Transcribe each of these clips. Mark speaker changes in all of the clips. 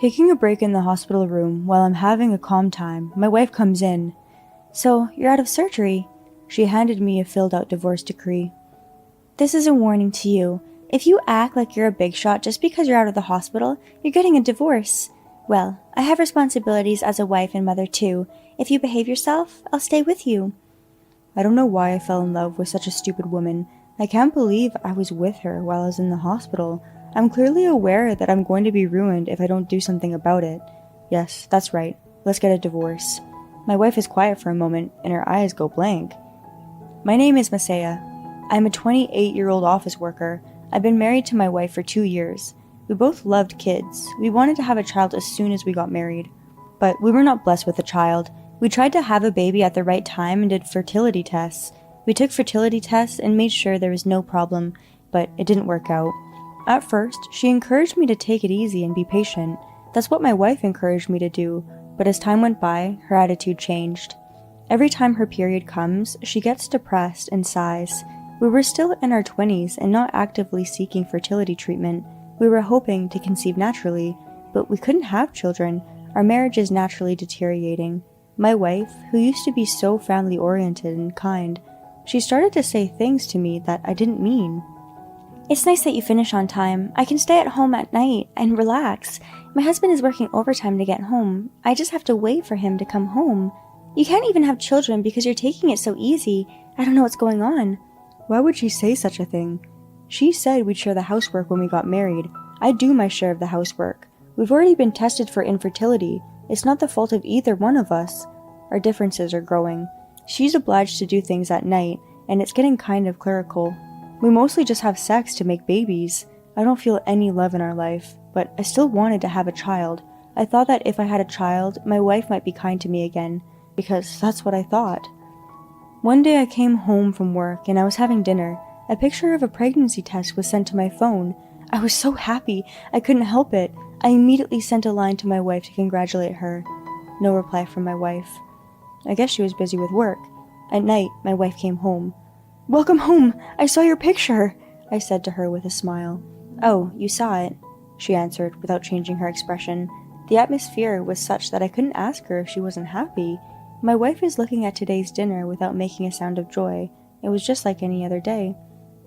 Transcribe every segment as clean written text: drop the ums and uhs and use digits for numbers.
Speaker 1: Taking a break in the hospital room while I'm having a calm time, my wife comes in. "So, you're out of surgery?" She handed me a filled-out divorce decree. "This is a warning to you. If you act like you're a big shot just because you're out of the hospital, you're getting a divorce. Well, I have responsibilities as a wife and mother too. If you behave yourself, I'll stay with you." I don't know why I fell in love with such a stupid woman. I can't believe I was with her while I was in the hospital. I'm clearly aware that I'm going to be ruined if I don't do something about it. Yes, that's right. Let's get a divorce. My wife is quiet for a moment, and her eyes go blank. My name is Masaya. I'm a 28-year-old office worker. I've been married to my wife for 2 years. We both loved kids. We wanted to have a child as soon as we got married. But we were not blessed with a child. We tried to have a baby at the right time and did fertility tests. We took fertility tests and made sure there was no problem, but it didn't work out. At first, she encouraged me to take it easy and be patient. That's what my wife encouraged me to do, but as time went by, her attitude changed. Every time her period comes, she gets depressed and sighs. We were still in our 20s and not actively seeking fertility treatment. We were hoping to conceive naturally, but we couldn't have children. Our marriage is naturally deteriorating. My wife, who used to be so family-oriented and kind, she started to say things to me that I didn't mean. "It's nice that you finish on time. I can stay at home at night and relax. My husband is working overtime to get home. I just have to wait for him to come home. You can't even have children because you're taking it so easy. I don't know what's going on." Why would she say such a thing? She said we'd share the housework when we got married. I do my share of the housework. We've already been tested for infertility. It's not the fault of either one of us. Our differences are growing. She's obliged to do things at night, and it's getting kind of clerical. We mostly just have sex to make babies. I don't feel any love in our life, but I still wanted to have a child. I thought that if I had a child, my wife might be kind to me again, because that's what I thought. One day I came home from work and I was having dinner. A picture of a pregnancy test was sent to my phone. I was so happy, I couldn't help it. I immediately sent a line to my wife to congratulate her. No reply from my wife. I guess she was busy with work. At night, my wife came home. "Welcome home! I saw your picture!" I said to her with a smile. "Oh, you saw it," she answered without changing her expression. The atmosphere was such that I couldn't ask her if she wasn't happy. My wife is looking at today's dinner without making a sound of joy. It was just like any other day.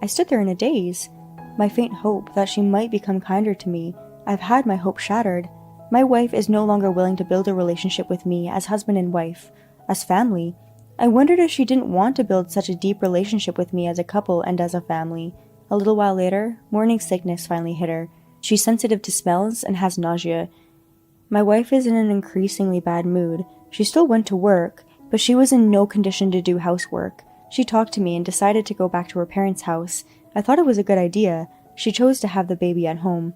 Speaker 1: I stood there in a daze. My faint hope that she might become kinder to me. I've had my hope shattered. My wife is no longer willing to build a relationship with me as husband and wife, as family. I wondered if she didn't want to build such a deep relationship with me as a couple and as a family. A little while later, morning sickness finally hit her. She's sensitive to smells and has nausea. My wife is in an increasingly bad mood. She still went to work, but she was in no condition to do housework. She talked to me and decided to go back to her parents' house. I thought it was a good idea. She chose to have the baby at home.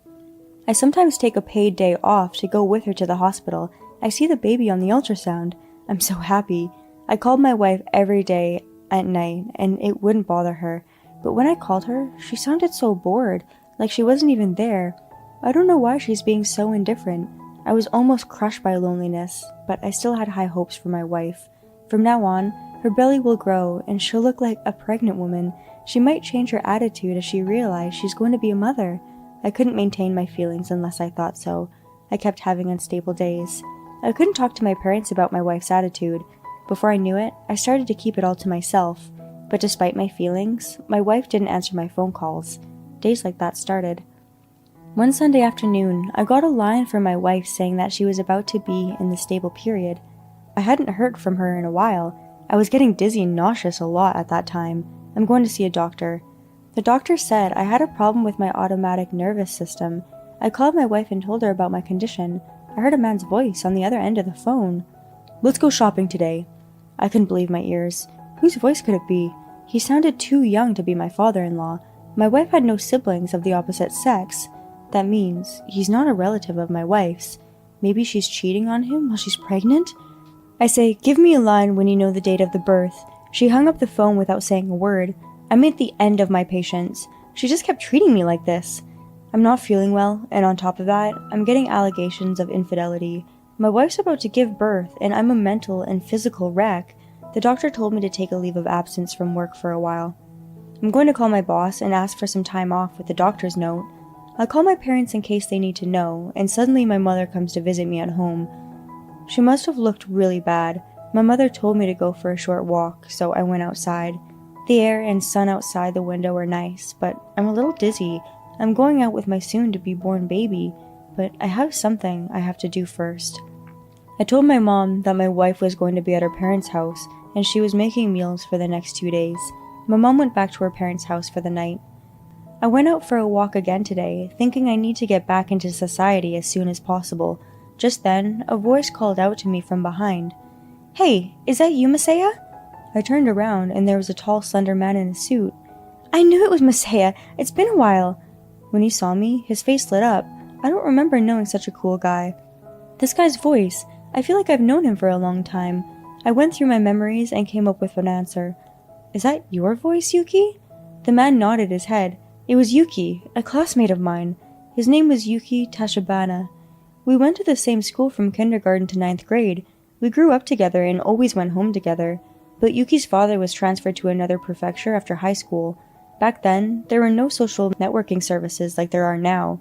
Speaker 1: I sometimes take a paid day off to go with her to the hospital. I see the baby on the ultrasound. I'm so happy. I called my wife every day at night, and it wouldn't bother her. But when I called her, she sounded so bored, like she wasn't even there. I don't know why she's being so indifferent. I was almost crushed by loneliness, but I still had high hopes for my wife. From now on, her belly will grow, and she'll look like a pregnant woman. She might change her attitude as she realized she's going to be a mother. I couldn't maintain my feelings unless I thought so. I kept having unstable days. I couldn't talk to my parents about my wife's attitude. Before I knew it, I started to keep it all to myself. But despite my feelings, my wife didn't answer my phone calls. Days like that started. One Sunday afternoon, I got a line from my wife saying that she was about to be in the stable period. I hadn't heard from her in a while. I was getting dizzy and nauseous a lot at that time. I'm going to see a doctor. The doctor said I had a problem with my automatic nervous system. I called my wife and told her about my condition. I heard a man's voice on the other end of the phone. "Let's go shopping today." I couldn't believe my ears. Whose voice could it be? He sounded too young to be my father-in-law. My wife had no siblings of the opposite sex. That means he's not a relative of my wife's. Maybe she's cheating on him while she's pregnant? I say, "Give me a line when you know the date of the birth." She hung up the phone without saying a word. I'm at the end of my patience. She just kept treating me like this. I'm not feeling well, and on top of that, I'm getting allegations of infidelity. My wife's about to give birth, and I'm a mental and physical wreck. The doctor told me to take a leave of absence from work for a while. I'm going to call my boss and ask for some time off with the doctor's note. I call my parents in case they need to know, and suddenly my mother comes to visit me at home. She must have looked really bad. My mother told me to go for a short walk, so I went outside. The air and sun outside the window are nice, but I'm a little dizzy. I'm going out with my soon-to-be-born baby, but I have something I have to do first. I told my mom that my wife was going to be at her parents' house, and she was making meals for the next 2 days. My mom went back to her parents' house for the night. I went out for a walk again today, thinking I need to get back into society as soon as possible. Just then, a voice called out to me from behind. "Hey, is that you, Messiah?" I turned around, and there was a tall, slender man in a suit. "I knew it was Messiah. It's been a while." When he saw me, his face lit up. I don't remember knowing such a cool guy. This guy's voice, I feel like I've known him for a long time. I went through my memories and came up with an answer. "Is that your voice, Yuki?" The man nodded his head. It was Yuki, a classmate of mine. His name was Yuki Tashibana. We went to the same school from kindergarten to 9th grade. We grew up together and always went home together. But Yuki's father was transferred to another prefecture after high school. Back then, there were no social networking services like there are now.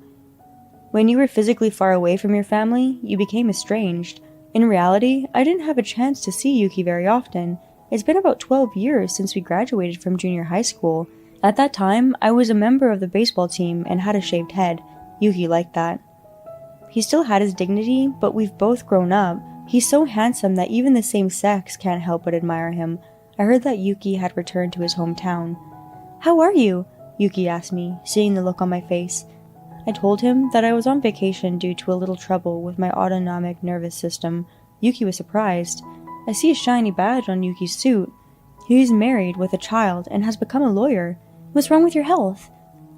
Speaker 1: When you were physically far away from your family, you became estranged. In reality, I didn't have a chance to see Yuki very often. It's been about 12 years since we graduated from junior high school. At that time, I was a member of the baseball team and had a shaved head. Yuki liked that. He still had his dignity, but we've both grown up. He's so handsome that even the same sex can't help but admire him. I heard that Yuki had returned to his hometown. "How are you?" Yuki asked me, seeing the look on my face. I told him that I was on vacation due to a little trouble with my autonomic nervous system. Yuki was surprised. I see a shiny badge on Yuki's suit. He's married with a child and has become a lawyer. "What's wrong with your health?"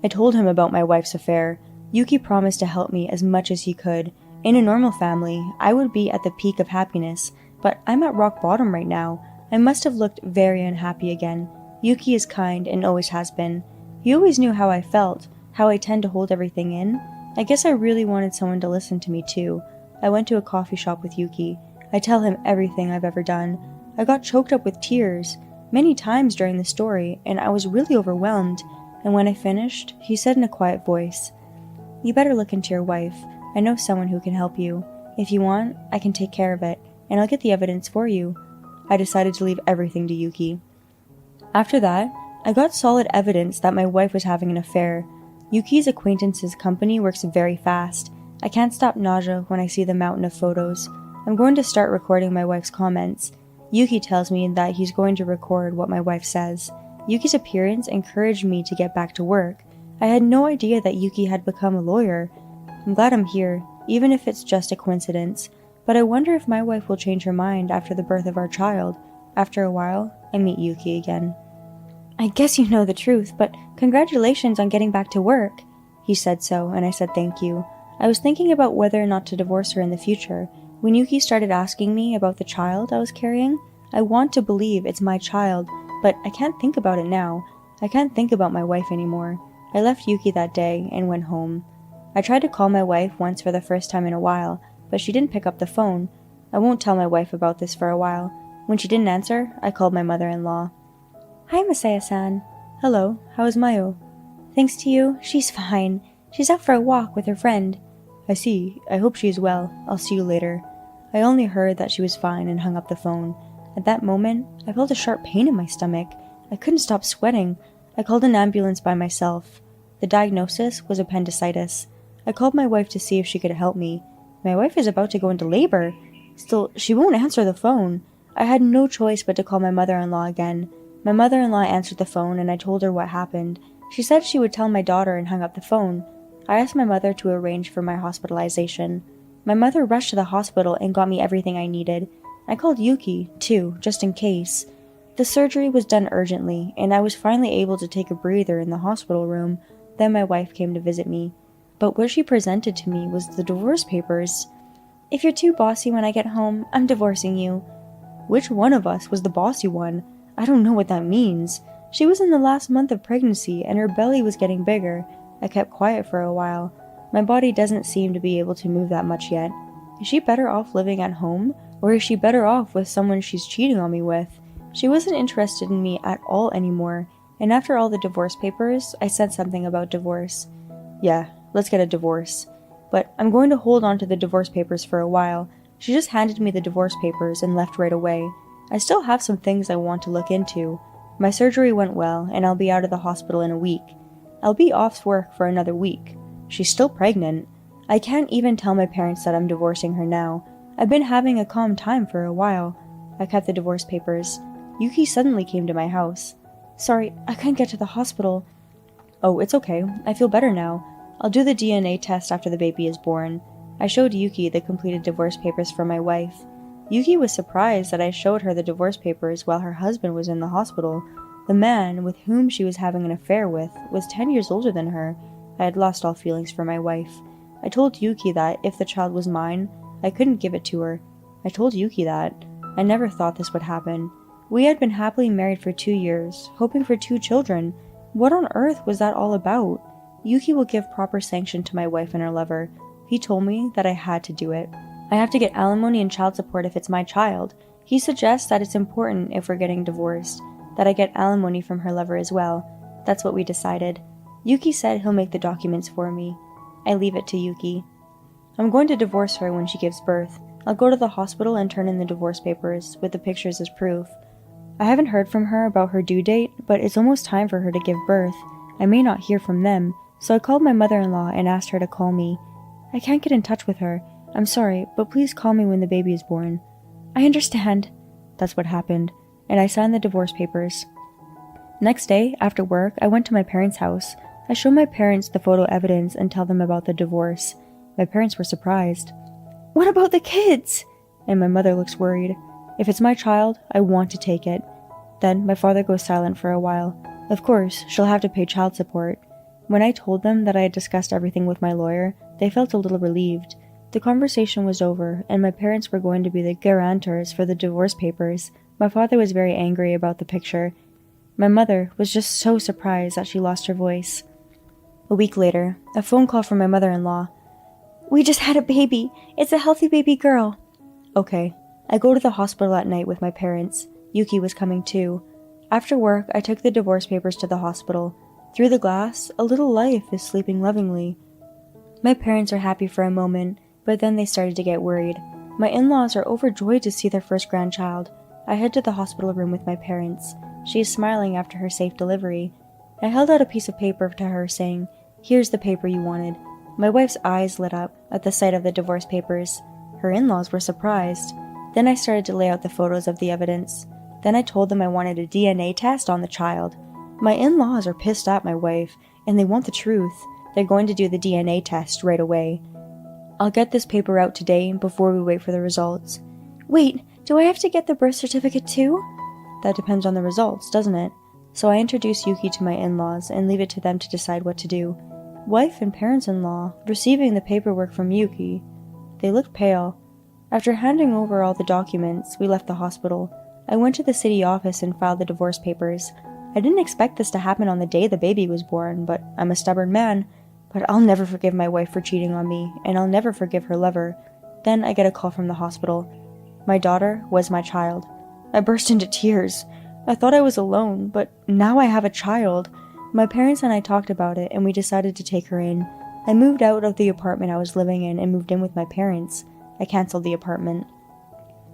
Speaker 1: I told him about my wife's affair. Yuki promised to help me as much as he could. In a normal family, I would be at the peak of happiness, but I'm at rock bottom right now. I must have looked very unhappy again. Yuki is kind and always has been. He always knew how I felt, how I tend to hold everything in. I guess I really wanted someone to listen to me too. I went to a coffee shop with Yuki. I tell him everything I've ever done. I got choked up with tears many times during the story, and I was really overwhelmed. And when I finished, he said in a quiet voice, "You better look into your wife. I know someone who can help you. If you want, I can take care of it, and I'll get the evidence for you." I decided to leave everything to Yuki. After that, I got solid evidence that my wife was having an affair. Yuki's acquaintance's company works very fast. I can't stop nausea when I see the mountain of photos. I'm going to start recording my wife's comments. Yuki tells me that he's going to record what my wife says. Yuki's appearance encouraged me to get back to work. I had no idea that Yuki had become a lawyer. I'm glad I'm here, even if it's just a coincidence. But I wonder if my wife will change her mind after the birth of our child. After a while, I meet Yuki again. "I guess you know the truth, but congratulations on getting back to work." He said so, and I said thank you. I was thinking about whether or not to divorce her in the future. When Yuki started asking me about the child I was carrying, I want to believe it's my child, but I can't think about it now. I can't think about my wife anymore. I left Yuki that day and went home. I tried to call my wife once for the first time in a while, but she didn't pick up the phone. I won't tell my wife about this for a while. When she didn't answer, I called my mother-in-law. "Hi, Masaya-san." "Hello, how is Mayo?" "Thanks to you, she's fine. She's out for a walk with her friend." "I see. I hope she is well. I'll see you later." I only heard that she was fine and hung up the phone. At that moment, I felt a sharp pain in my stomach. I couldn't stop sweating. I called an ambulance by myself. The diagnosis was appendicitis. I called my wife to see if she could help me. My wife is about to go into labor. Still, she won't answer the phone. I had no choice but to call my mother-in-law again. My mother-in-law answered the phone and I told her what happened. She said she would tell my daughter and hung up the phone. I asked my mother to arrange for my hospitalization. My mother rushed to the hospital and got me everything I needed. I called Yuki, too, just in case. The surgery was done urgently, and I was finally able to take a breather in the hospital room. Then my wife came to visit me. But what she presented to me was the divorce papers. "If you're too bossy when I get home, I'm divorcing you." Which one of us was the bossy one? I don't know what that means. She was in the last month of pregnancy, and her belly was getting bigger. I kept quiet for a while. My body doesn't seem to be able to move that much yet. Is she better off living at home, or is she better off with someone she's cheating on me with? She wasn't interested in me at all anymore, and after all the divorce papers, I said something about divorce. "Yeah, let's get a divorce. But I'm going to hold on to the divorce papers for a while. She just handed me the divorce papers and left right away. I still have some things I want to look into. My surgery went well, and I'll be out of the hospital in a week. I'll be off work for another week. She's still pregnant. I can't even tell my parents that I'm divorcing her now. I've been having a calm time for a while. I kept the divorce papers. Yuki suddenly came to my house. Sorry, I couldn't get to the hospital. Oh, it's okay. I feel better now. I'll do the DNA test after the baby is born. I showed Yuki the completed divorce papers for my wife. Yuki was surprised that I showed her the divorce papers while her husband was in the hospital. The man with whom she was having an affair with was 10 years older than her. I had lost all feelings for my wife. I told Yuki that if the child was mine, I couldn't give it to her. I told Yuki that. I never thought this would happen. We had been happily married for 2 years, hoping for 2 children. What on earth was that all about? Yuki will give proper sanction to my wife and her lover. He told me that I had to do it. I have to get alimony and child support if it's my child. He suggests that it's important if we're getting divorced, that I get alimony from her lover as well. That's what we decided. Yuki said he'll make the documents for me. I leave it to Yuki. I'm going to divorce her when she gives birth. I'll go to the hospital and turn in the divorce papers, with the pictures as proof. I haven't heard from her about her due date, but it's almost time for her to give birth. I may not hear from them, so I called my mother-in-law and asked her to call me. I can't get in touch with her. I'm sorry, but please call me when the baby is born. I understand. That's what happened, and I signed the divorce papers. Next day, after work, I went to my parents' house. I showed my parents the photo evidence and tell them about the divorce. My parents were surprised. What about the kids? And my mother looks worried. If it's my child, I want to take it. Then my father goes silent for a while. Of course, she'll have to pay child support. When I told them that I had discussed everything with my lawyer, they felt a little relieved. The conversation was over, and my parents were going to be the guarantors for the divorce papers. My father was very angry about the picture. My mother was just so surprised that she lost her voice. A week later, a phone call from my mother-in-law. We just had a baby. It's a healthy baby girl. Okay. I go to the hospital at night with my parents. Yuki was coming too. After work, I took the divorce papers to the hospital. Through the glass, a little life is sleeping lovingly. My parents are happy for a moment, but then they started to get worried. My in-laws are overjoyed to see their first grandchild. I head to the hospital room with my parents. She is smiling after her safe delivery. I held out a piece of paper to her saying, "Here's the paper you wanted." My wife's eyes lit up at the sight of the divorce papers. Her in-laws were surprised. Then I started to lay out the photos of the evidence. Then I told them I wanted a DNA test on the child. My in-laws are pissed at my wife, and they want the truth. They're going to do the DNA test right away. I'll get this paper out today before we wait for the results. Wait, do I have to get the birth certificate too? That depends on the results, doesn't it? So I introduce Yuki to my in-laws and leave it to them to decide what to do. Wife and parents-in-law, receiving the paperwork from Yuki. They looked pale. After handing over all the documents, we left the hospital. I went to the city office and filed the divorce papers. I didn't expect this to happen on the day the baby was born, but I'm a stubborn man. But I'll never forgive my wife for cheating on me, and I'll never forgive her lover. Then I get a call from the hospital. My daughter was my child. I burst into tears. I thought I was alone, but now I have a child. My parents and I talked about it, and we decided to take her in. I moved out of the apartment I was living in and moved in with my parents. I canceled the apartment.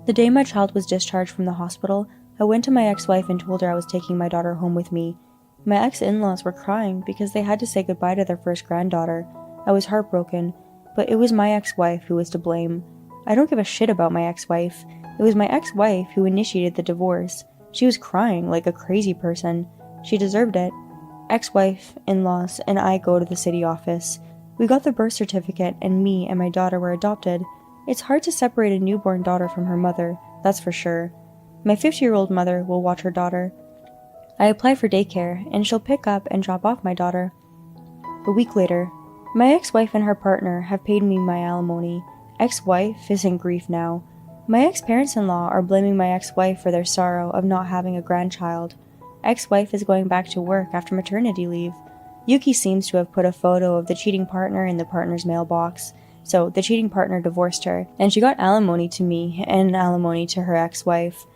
Speaker 1: The day my child was discharged from the hospital, I went to my ex-wife and told her I was taking my daughter home with me. My ex-in-laws were crying because they had to say goodbye to their first granddaughter. I was heartbroken, but it was my ex-wife who was to blame. I don't give a shit about my ex-wife. It was my ex-wife who initiated the divorce. She was crying like a crazy person. She deserved it. Ex-wife, in-laws, and I go to the city office. We got the birth certificate, and me and my daughter were adopted. It's hard to separate a newborn daughter from her mother, that's for sure. My 50-year-old mother will watch her daughter. I apply for daycare, and she'll pick up and drop off my daughter. A week later, my ex-wife and her partner have paid me my alimony. Ex-wife is in grief now. My ex-parents-in-law are blaming my ex-wife for their sorrow of not having a grandchild. Ex-wife is going back to work after maternity leave. Yuki seems to have put a photo of the cheating partner in the partner's mailbox. So the cheating partner divorced her, and she got alimony to me and alimony to her ex-wife.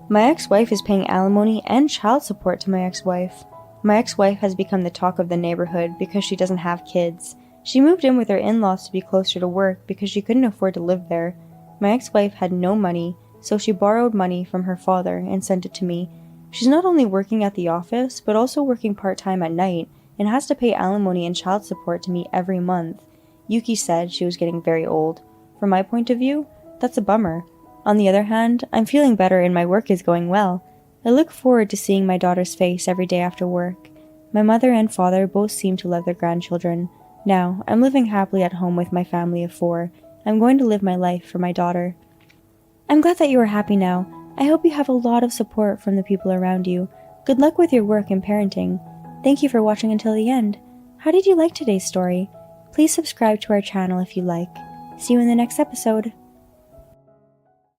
Speaker 1: My ex-wife is paying alimony and child support to my ex-wife. My ex-wife has become the talk of the neighborhood because she doesn't have kids. She moved in with her in-laws to be closer to work because she couldn't afford to live there. My ex-wife had no money, so she borrowed money from her father and sent it to me. She's not only working at the office, but also working part-time at night and has to pay alimony and child support to me every month. Yuki said she was getting very old. From my point of view, that's a bummer. On the other hand, I'm feeling better and my work is going well. I look forward to seeing my daughter's face every day after work. My mother and father both seem to love their grandchildren. Now, I'm living happily at home with my family of 4. I'm going to live my life for my daughter. I'm glad that you are happy now. I hope you have a lot of support from the people around you. Good luck with your work and parenting. Thank you for watching until the end. How did you like today's story? Please subscribe to our channel if you like. See you in the next episode.